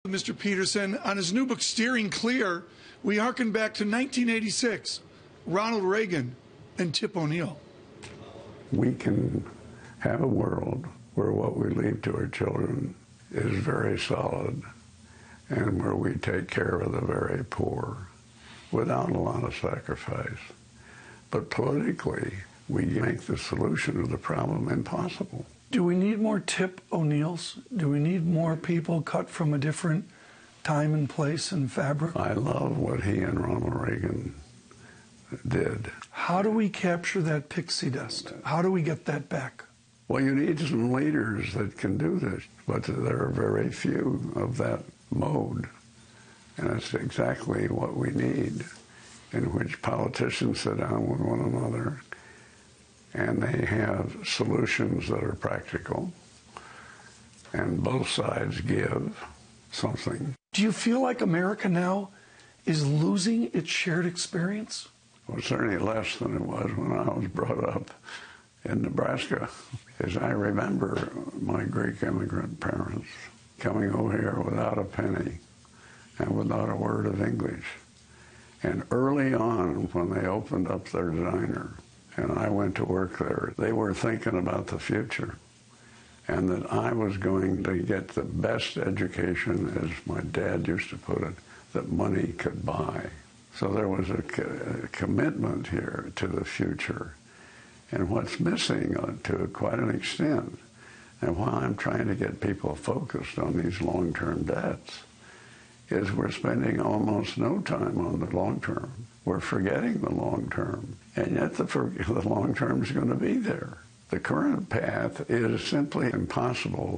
Mr. Peterson, on his new book, Steering Clear, we harken back to 1986, Ronald Reagan and Tip O'Neill. We can have a world where what we leave to our children is very solid and where we take care of the very poor without a lot of sacrifice. But politically, we make the solution of the problem impossible. Do we need more Tip O'Neills? Do we need more people cut from a different time and place and fabric? I love what he and Ronald Reagan did. How do we capture that pixie dust? How do we get that back? Well, you need some leaders that can do this, but there are very few of that mode. And it's exactly what we need, in which politicians sit down with one another and they have solutions that are practical, and both sides give something. Do you feel like America now is losing its shared experience? Well, certainly less than it was when I was brought up in Nebraska. As I remember my Greek immigrant parents coming over here without a penny and without a word of English. And early on, when they opened up their diner, and I went to work there, they were thinking about the future, and that I was going to get the best education, as my dad used to put it, that money could buy. So there was a commitment here to the future. And what's missing to quite an extent, and why I'm trying to get people focused on these long-term debts, is we're spending almost no time on the long term. We're forgetting the long term, and yet the long term is going to be there. The current path is simply impossible.